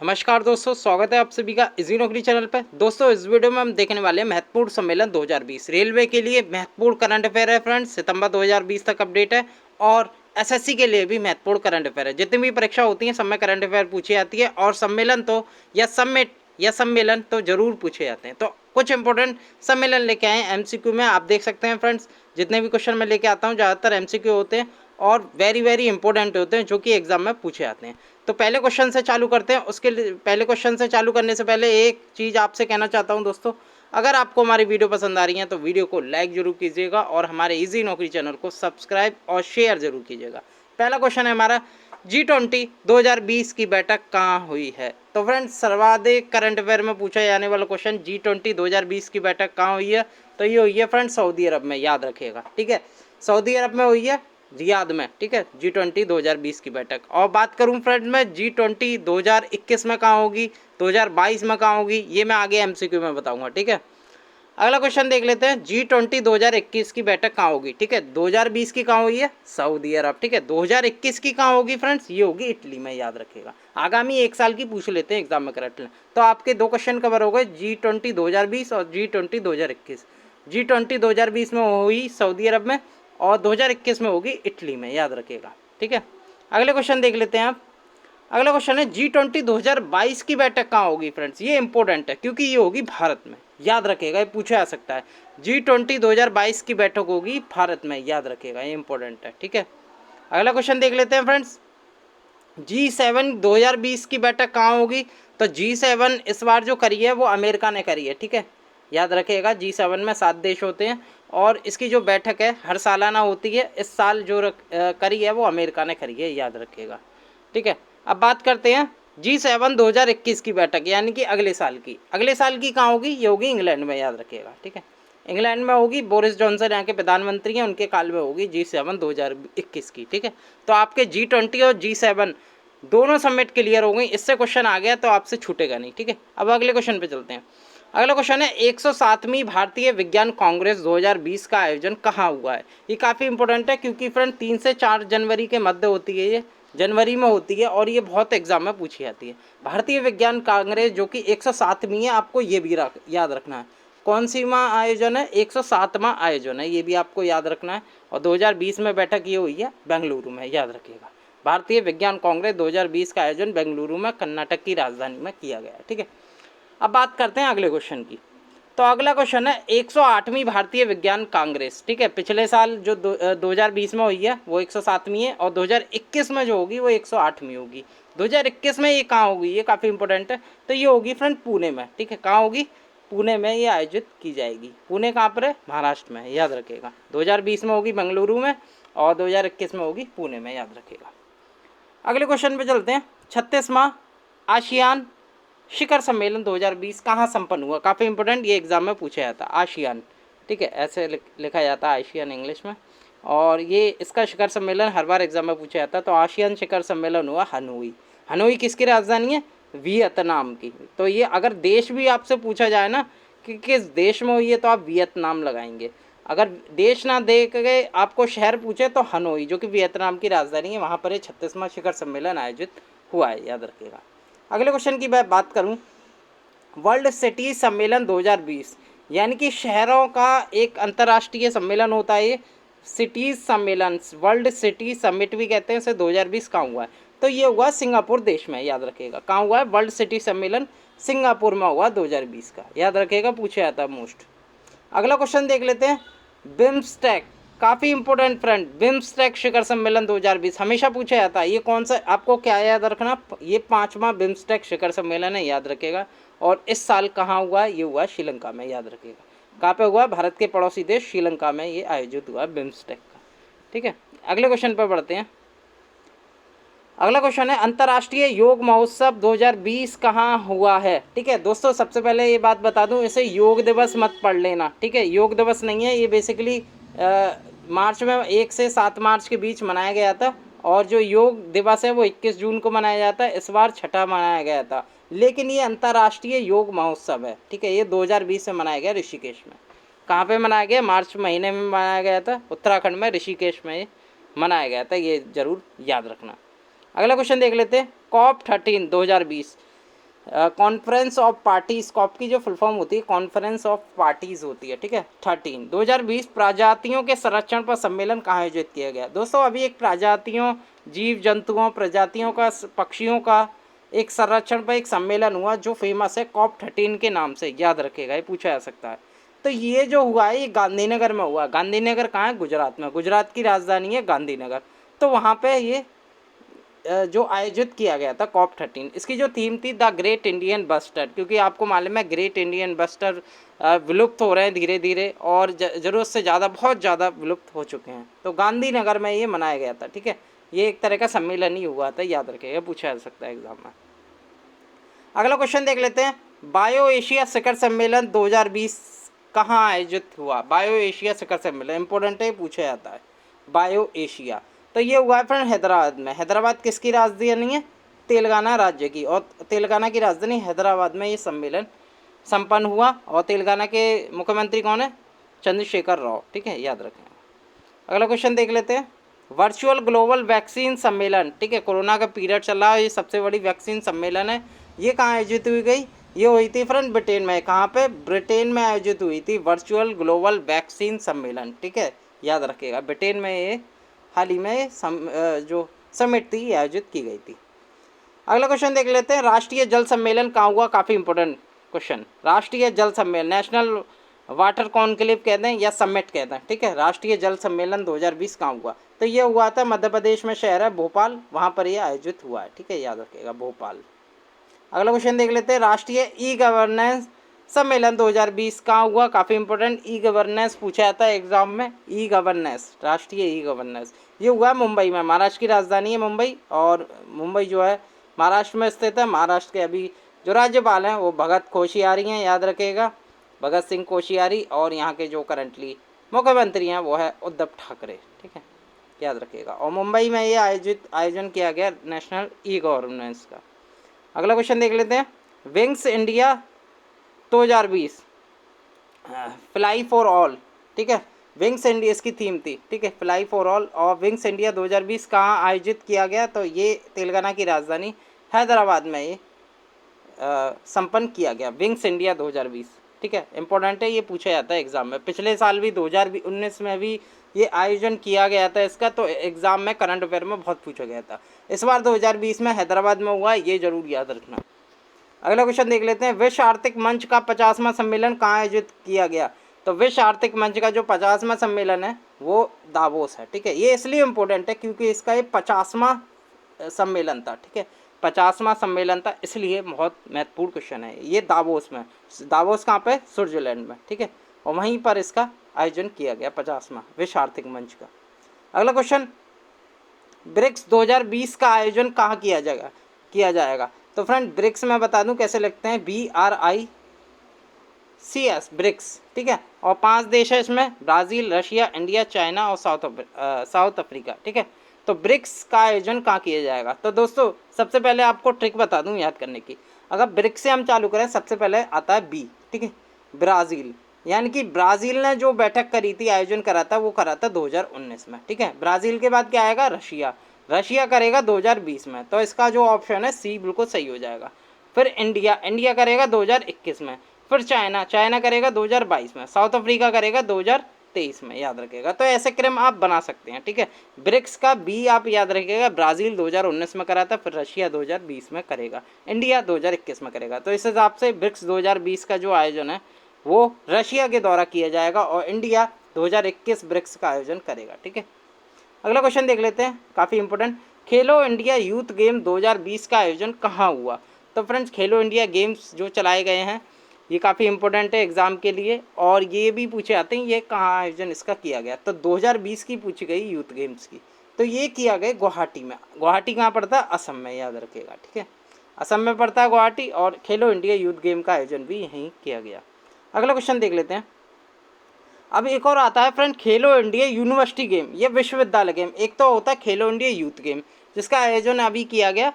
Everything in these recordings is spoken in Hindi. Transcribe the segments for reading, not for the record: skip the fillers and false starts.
नमस्कार दोस्तों, स्वागत है आप सभी का इजी नौकरी चैनल पर। दोस्तों, इस वीडियो में हम देखने वाले हैं महत्वपूर्ण सम्मेलन 2020 रेलवे के लिए महत्वपूर्ण करंट अफेयर है फ्रेंड्स। सितंबर 2020 तक अपडेट है और एसएससी के लिए भी महत्वपूर्ण करंट अफेयर है। जितनी भी परीक्षा होती है सब में करंट अफेयर पूछी जाती है और सम्मेलन तो या समिट या सम्मेलन तो जरूर पूछे जाते हैं। तो कुछ इंपॉर्टेंट सम्मेलन लेके आए एमसीक्यू में, आप देख सकते हैं फ्रेंड्स। जितने भी क्वेश्चन मैं लेके आता हूँ ज़्यादातर एमसीक्यू होते हैं और वेरी वेरी इंपॉर्टेंट होते हैं जो कि एग्जाम में पूछे जाते हैं। तो पहले क्वेश्चन से चालू करते हैं। उसके पहले क्वेश्चन से चालू करने से पहले एक चीज़ आपसे कहना चाहता हूं दोस्तों, अगर आपको हमारी वीडियो पसंद आ रही है तो वीडियो को लाइक जरूर कीजिएगा और हमारे इजी नौकरी चैनल को सब्सक्राइब और शेयर जरूर कीजिएगा। पहला क्वेश्चन है हमारा, G20 2020 की बैठक कहाँ हुई है? तो फ्रेंड्स, सर्वाधिक करंट अफेयर में पूछा जाने वाला क्वेश्चन, G20 2020 की बैठक कहाँ हुई है? तो ये हुई है फ्रेंड्स सऊदी अरब में, याद रखिएगा। ठीक है, सऊदी अरब में हुई है, रियाद में। ठीक है, G20 2020 की बैठक। और बात करूं फ्रेंड में G20 2021 में कहाँ होगी, 2022 में कहाँ होगी, ये मैं आगे एमसीक्यू में बताऊंगा। ठीक है, अगला क्वेश्चन देख लेते हैं, G20 2021 की बैठक कहाँ होगी? ठीक है, 2020 की कहाँ हुई है? सऊदी अरब। ठीक है, 2021 की कहाँ होगी फ्रेंड्स? ये होगी इटली में, याद रखिएगा। आगामी एक साल की पूछ लेते हैं एग्जाम में करंट। तो आपके दो क्वेश्चन कवर हो गए, G20 2020 और G20 2021। G20 2020 में हुई सऊदी अरब में और 2021 में होगी इटली में, याद रखिएगा। ठीक है, अगले क्वेश्चन देख लेते हैं आप। अगला क्वेश्चन है, G20 2022 की बैठक कहाँ होगी फ्रेंड्स? ये इंपॉर्टेंट है क्योंकि ये होगी भारत में, याद रखिएगा, ये पूछा जा सकता है। G20 2022 की बैठक होगी भारत में, याद रखिएगा, ये इंपॉर्टेंट है। ठीक है, अगला क्वेश्चन देख लेते हैं फ्रेंड्स, G7 2020 की बैठक कहाँ होगी? तो G7 इस बार जो करी है वो अमेरिका ने करी है। ठीक है, याद रखिएगा, G7 में 7 देश होते हैं और इसकी जो बैठक है हर सालाना होती है। इस साल जो करी है वो अमेरिका ने करी है, याद रखिएगा। ठीक है, अब बात करते हैं G7 2021 की बैठक, यानी कि अगले साल की। अगले साल की कहाँ होगी? ये होगी इंग्लैंड में, याद रखिएगा। ठीक है, इंग्लैंड में होगी। बोरिस जॉनसन यहाँ के प्रधानमंत्री हैं, उनके काल में होगी G7 2021 की। ठीक है, तो आपके G20 और G7 दोनों समिट क्लियर हो गई। इससे क्वेश्चन आ गया तो आपसे छूटेगा नहीं। ठीक है, अब अगले क्वेश्चन पे चलते हैं। अगला क्वेश्चन है, 107वीं भारतीय विज्ञान कांग्रेस 2020 का आयोजन कहाँ हुआ है? ये काफ़ी इंपॉर्टेंट है क्योंकि फ्रेंड 3 से 4 जनवरी के मध्य होती है, ये जनवरी में होती है और ये बहुत एग्जाम में पूछी जाती है। भारतीय विज्ञान कांग्रेस जो कि 107वीं है, आपको ये भी याद रखना है। कौन सी माह आयोजन है? 107वां आयोजन है, ये भी आपको याद रखना है। और 2020 में बैठक ये हुई है बेंगलुरु में, याद रखिएगा। भारतीय विज्ञान कांग्रेस 2020 का आयोजन बेंगलुरु में, कर्नाटक की राजधानी में किया गया है। ठीक है, अब बात करते हैं अगले क्वेश्चन की। तो अगला क्वेश्चन है, 108वीं भारतीय विज्ञान कांग्रेस। ठीक है, पिछले साल जो 2020 में हुई है वो 107वीं है और 2021 में जो होगी वो 108वीं होगी। 2021 में ये कहाँ होगी? ये काफ़ी इंपॉर्टेंट है। तो ये होगी फ्रेंड पुणे में। ठीक है, कहाँ होगी? पुणे में ये आयोजित की जाएगी। पुणे कहाँ पर है? महाराष्ट्र में, याद रखिएगा। 2020 में होगी बेंगलुरु में और 2021 में होगी पुणे में, याद रखिएगा। अगले क्वेश्चन पे चलते हैं, 36वां आसियान शिखर सम्मेलन 2020 कहाँ संपन्न हुआ? काफ़ी इंपॉर्टेंट, ये एग्जाम में पूछा जाता है। आसियान, ठीक है, ऐसे लिखा जाता है आसियान इंग्लिश में। और ये इसका शिखर सम्मेलन हर बार एग्जाम में पूछा जाता है। तो आसियान शिखर सम्मेलन हुआ हनोई। हनोई किसकी राजधानी है? वियतनाम की। तो ये अगर देश भी आपसे पूछा जाए ना कि किस देश में हुई है तो आप वियतनाम लगाएंगे। अगर देश ना दे के आपको शहर पूछे तो हनोई, जो कि वियतनाम की राजधानी है, वहाँ पर ये 36वां शिखर सम्मेलन आयोजित हुआ है, याद रखिएगा। अगले क्वेश्चन की मैं बात करूं, वर्ल्ड सिटी सम्मेलन 2020, यानी कि शहरों का एक अंतर्राष्ट्रीय सम्मेलन होता है ये सिटीज सम्मेलन, वर्ल्ड सिटी समिट भी कहते हैं इसे। 2020 कहाँ हुआ है? तो ये हुआ सिंगापुर देश में, याद रखिएगा। कहाँ हुआ है? वर्ल्ड सिटी सम्मेलन सिंगापुर में हुआ 2020 का, याद रखिएगा, पूछा जाता है मोस्ट। अगला क्वेश्चन देख लेते हैं, बिम्स्टेक, काफ़ी इंपॉर्टेंट फ्रेंड, बिम्स्टेक शिखर सम्मेलन 2020 हमेशा पूछा जाता है। ये कौन सा, आपको क्या याद रखना? ये 5वां बिम्स्टेक शिखर सम्मेलन है, याद रखिएगा। और इस साल कहाँ हुआ? ये हुआ श्रीलंका में, याद रखिएगा। कहाँ पे हुआ? भारत के पड़ोसी देश श्रीलंका में ये आयोजित हुआ बिम्स्टेक का। ठीक है, अगले क्वेश्चन पर बढ़ते हैं। अगला क्वेश्चन है, अंतर्राष्ट्रीय योग महोत्सव 2020 कहाँ हुआ है? ठीक है दोस्तों, सबसे पहले ये बात बता दूं, इसे योग दिवस मत पढ़ लेना। ठीक है, योग दिवस नहीं है ये, बेसिकली मार्च में 1 से 7 मार्च के बीच मनाया गया था। और जो योग दिवस है वो 21 जून को मनाया जाता है। इस बार छठा मनाया गया था, लेकिन ये अंतर्राष्ट्रीय योग महोत्सव है। ठीक है, ये 2020 में मनाया गया ऋषिकेश में। कहाँ पे मनाया गया? मार्च महीने में मनाया गया था, उत्तराखंड में ऋषिकेश में ये मनाया गया था, ये जरूर याद रखना। अगला क्वेश्चन देख लेते हैं, COP13 2020, conference of parties, corp की जो फुल फॉर्म होती है कॉन्फ्रेंस ऑफ पार्टीज होती है, ठीक है। 2020 प्रजातियों के संरक्षण पर सम्मेलन कहाँ आयोजित किया गया। दोस्तों अभी एक प्रजातियों, जीव जंतुओं, प्रजातियों का, पक्षियों का एक संरक्षण पर एक सम्मेलन हुआ जो फेमस है COP13 के नाम से, याद रखेगा, ये पूछा जा सकता है। तो ये जो हुआ है ये गांधीनगर में हुआ। गांधीनगर कहाँ है? गुजरात में। गुजरात की राजधानी है गांधीनगर। तो वहाँ पे ये जो आयोजित किया गया था COP13। इसकी जो थीम थी द ग्रेट इंडियन बस्टर, क्योंकि आपको मालूम है ग्रेट इंडियन बस्टर विलुप्त हो रहे हैं धीरे धीरे, और ज़रूरत से ज़्यादा, बहुत ज़्यादा विलुप्त हो चुके हैं। तो गांधीनगर में ये मनाया गया था, ठीक है। ये एक तरह का सम्मेलन ही हुआ था, याद रखिएगा, पूछा जा सकता है एग्जाम में। अगला क्वेश्चन देख लेते हैं। बायो एशिया शिखर सम्मेलन 2020 कहाँ आयोजित हुआ। बायो एशिया शिखर सम्मेलन इंपॉर्टेंट है, पूछा जाता है। बायो एशिया, तो ये हुआ है फ्रेंड हैदराबाद में। हैदराबाद किसकी राजधानी है? तेलंगाना राज्य की। और तेलंगाना की राजधानी हैदराबाद में ये सम्मेलन संपन्न हुआ। और तेलंगाना के मुख्यमंत्री कौन है? चंद्रशेखर राव, ठीक है, याद रखें। अगला क्वेश्चन देख लेते हैं। वर्चुअल ग्लोबल वैक्सीन सम्मेलन, ठीक है, कोरोना का पीरियड चल रहा है, ये सबसे बड़ी वैक्सीन सम्मेलन है। ये कहाँ आयोजित हुई गई? ये हुई थी फ्रेंड ब्रिटेन में। कहाँ पे? ब्रिटेन में आयोजित हुई थी वर्चुअल ग्लोबल वैक्सीन सम्मेलन, ठीक है, याद रखिएगा। ब्रिटेन में ये हाल ही में जो समिट थी ये आयोजित की गई थी। अगला क्वेश्चन देख लेते हैं। राष्ट्रीय जल सम्मेलन कहाँ हुआ? काफ़ी इंपॉर्टेंट क्वेश्चन। राष्ट्रीय जल सम्मेलन, नेशनल वाटर कॉन्क्लेव कहते हैं या समिट कहते हैं, ठीक है। राष्ट्रीय जल सम्मेलन 2020 कहाँ हुआ? तो ये हुआ था मध्य प्रदेश में, शहर है भोपाल, वहाँ पर ये आयोजित हुआ है, ठीक है, याद रखिएगा, भोपाल। अगला क्वेश्चन देख लेते हैं। राष्ट्रीय ई गवर्नेंस सम्मेलन 2020 कहाँ हुआ? काफ़ी इंपॉर्टेंट, ई गवर्नेंस पूछा जाता है एग्जाम में। ई गवर्नेंस, राष्ट्रीय ई गवर्नेंस, ये हुआ मुंबई में। महाराष्ट्र की राजधानी है मुंबई, और मुंबई जो है महाराष्ट्र में स्थित है। महाराष्ट्र के अभी जो राज्यपाल हैं वो भगत कोश्यारी हैं, याद रखिएगा, भगत सिंह कोश्यारी। और यहाँ के जो करंटली मुख्यमंत्री हैं वो है उद्धव ठाकरे, ठीक है, याद रखिएगा। और मुंबई में ये आयोजन किया गया नेशनल ई गवर्नेंस का। अगला क्वेश्चन देख लेते हैं। Wings India 2020 fly for all, ठीक है, विंग्स इंडिया इसकी थीम थी, ठीक है, फ्लाई फॉर ऑल। और विंग्स इंडिया 2020 कहाँ आयोजित किया गया? तो ये तेलंगाना की राजधानी हैदराबाद में ये संपन्न किया गया, विंग्स इंडिया 2020, ठीक है, इंपॉर्टेंट है, ये पूछा जाता है एग्जाम में। पिछले साल भी 2019 में भी ये आयोजन किया गया था इसका, तो एग्जाम में करंट अफेयर में बहुत पूछा गया था। इस बार 2020 में हैदराबाद में हुआ, ये जरूर याद रखना। अगला क्वेश्चन देख लेते हैं। विश्व आर्थिक मंच का 50वां सम्मेलन कहाँ आयोजित किया गया? तो विश्व आर्थिक मंच का जो 50वां सम्मेलन है वो दावोस है, ठीक है। ये इसलिए इम्पोर्टेंट है क्योंकि इसका ये 50वां सम्मेलन था, ठीक है, 50वां सम्मेलन था, इसलिए बहुत महत्वपूर्ण क्वेश्चन है ये। दावोस में, दावोस कहाँ पे? स्विट्जरलैंड में, ठीक है, और वहीं पर इसका आयोजन किया गया 50वां विश्व आर्थिक मंच का। अगला क्वेश्चन, ब्रिक्स 2020 का आयोजन कहाँ किया जाएगा? तो फ्रेंड ब्रिक्स में बता दूं कैसे लिखते हैं, BRICS, ब्रिक्स, ठीक है। और 5 देश है इसमें, ब्राज़ील, रशिया, इंडिया, चाइना और साउथ अफ्रीका, ठीक है। तो ब्रिक्स का आयोजन कहाँ किया जाएगा? तो दोस्तों सबसे पहले आपको ट्रिक बता दूं याद करने की। अगर ब्रिक्स से हम चालू करें, सबसे पहले आता है B, ठीक है, ब्राज़ील। यानी कि ब्राज़ील ने जो बैठक करी थी, आयोजन करा था, वो करा था 2019 में, ठीक है। ब्राज़ील के बाद क्या आएगा? रशिया, रशिया करेगा 2020 में, तो इसका जो ऑप्शन है C बिल्कुल सही हो जाएगा। फिर इंडिया, इंडिया करेगा 2021 में। फिर चाइना, चाइना करेगा 2022 में। साउथ अफ्रीका करेगा 2023 में, याद रखिएगा। तो ऐसे क्रम आप बना सकते हैं, ठीक है। ब्रिक्स का B आप याद रखिएगा, ब्राज़ील 2019 में करा था, फिर रशिया 2020 में करेगा, इंडिया 2021 में करेगा। तो इस हिसाब से ब्रिक्स 2020 का जो आयोजन है वो रशिया के द्वारा किया जाएगा, और इंडिया 2021 ब्रिक्स का आयोजन करेगा, ठीक है। अगला क्वेश्चन देख लेते हैं, काफ़ी इंपॉर्टेंट। खेलो इंडिया यूथ गेम 2020 का आयोजन कहाँ हुआ? तो फ्रेंड्स खेलो इंडिया गेम्स जो चलाए गए हैं ये काफ़ी इंपॉर्टेंट है एग्जाम के लिए, और ये भी पूछे जाते हैं ये कहाँ आयोजन इसका किया गया। तो 2020 की पूछी गई यूथ गेम्स की, तो ये किया गया गुवाहाटी में। गुवाहाटी कहाँ पड़ता है? असम में, याद रखिएगा, ठीक है, असम में पड़ता है गुवाहाटी। और खेलो इंडिया यूथ गेम का आयोजन भी यहीं किया गया। अगला क्वेश्चन देख लेते हैं। अब एक और आता है फ्रेंड, खेलो इंडिया यूनिवर्सिटी गेम, ये विश्वविद्यालय गेम। एक तो होता है खेलो इंडिया यूथ गेम जिसका आयोजन अभी किया गया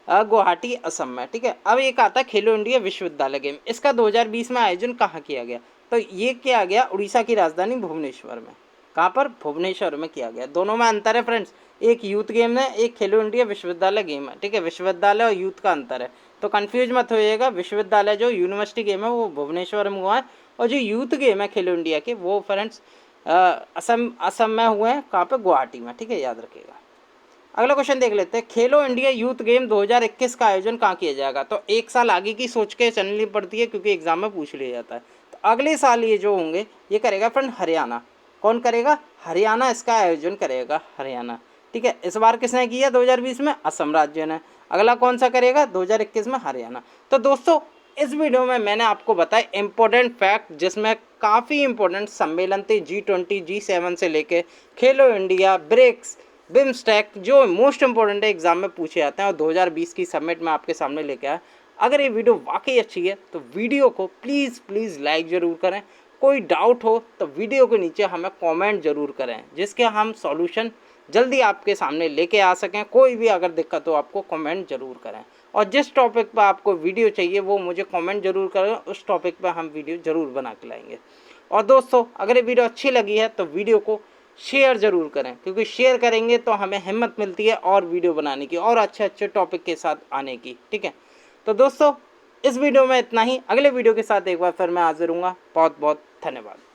गुवाहाटी असम में, ठीक है। अब एक आता है खेलो इंडिया विश्वविद्यालय गेम, इसका 2020 में आयोजन कहाँ किया गया? तो ये किया गया उड़ीसा की राजधानी भुवनेश्वर में। कहाँ पर? भुवनेश्वर में किया गया। दोनों में अंतर है फ्रेंड्स, एक यूथ गेम है, एक खेलो इंडिया विश्वविद्यालय गेम है, ठीक है। विश्वविद्यालय और यूथ का अंतर है। तो कंफ्यूज मत होइएगा, विश्वविद्यालय जो यूनिवर्सिटी गेम है वो भुवनेश्वर में हुआ है, और जो यूथ गेम है खेलो इंडिया के वो फ्रेंड्स असम में हुए हैं, कहाँ पे, गुवाहाटी में, ठीक है, याद रखिएगा। अगला क्वेश्चन देख लेते हैं, खेलो इंडिया यूथ गेम 2021 का आयोजन कहाँ किया जाएगा। तो एक साल आगे की सोच के चलनी पड़ती है क्योंकि एग्जाम में पूछ लिया जाता है। तो अगले साल ये जो होंगे ये करेगा फ्रेंड हरियाणा। कौन करेगा? हरियाणा इसका आयोजन करेगा, हरियाणा, ठीक है। इस बार किसने किया 2020 में? असम राज्य ने। अगला कौन सा करेगा 2021 में? हरियाणा। तो दोस्तों इस वीडियो में मैंने आपको बताया इंपॉर्टेंट फैक्ट, जिसमें काफ़ी इंपॉर्टेंट सम्मेलन थे, G20 G7 से लेके खेलो इंडिया, ब्रिक्स, बिमस्टैक, जो मोस्ट इंपॉर्टेंट है एग्जाम में पूछे जाते हैं, और 2020 की समिट में आपके सामने लेके आया। अगर ये वीडियो वाकई अच्छी है तो वीडियो को प्लीज़ प्लीज़ लाइक ज़रूर करें। कोई डाउट हो तो वीडियो के नीचे हमें कमेंट ज़रूर करें, जिसके हम सॉल्यूशन जल्दी आपके सामने लेके आ सकें। कोई भी अगर दिक्कत हो आपको कमेंट ज़रूर करें, और जिस टॉपिक पर आपको वीडियो चाहिए वो मुझे कमेंट ज़रूर करें, उस टॉपिक पर हम वीडियो ज़रूर बना के लाएंगे। और दोस्तों अगर ये वीडियो अच्छी लगी है तो वीडियो को शेयर ज़रूर करें, क्योंकि शेयर करेंगे तो हमें हिम्मत मिलती है और वीडियो बनाने की, और अच्छे अच्छे टॉपिक के साथ आने की, ठीक है। तो दोस्तों इस वीडियो में इतना ही, अगले वीडियो के साथ एक बार फिर मैं हाजिर हूँगा। बहुत बहुत धन्यवाद।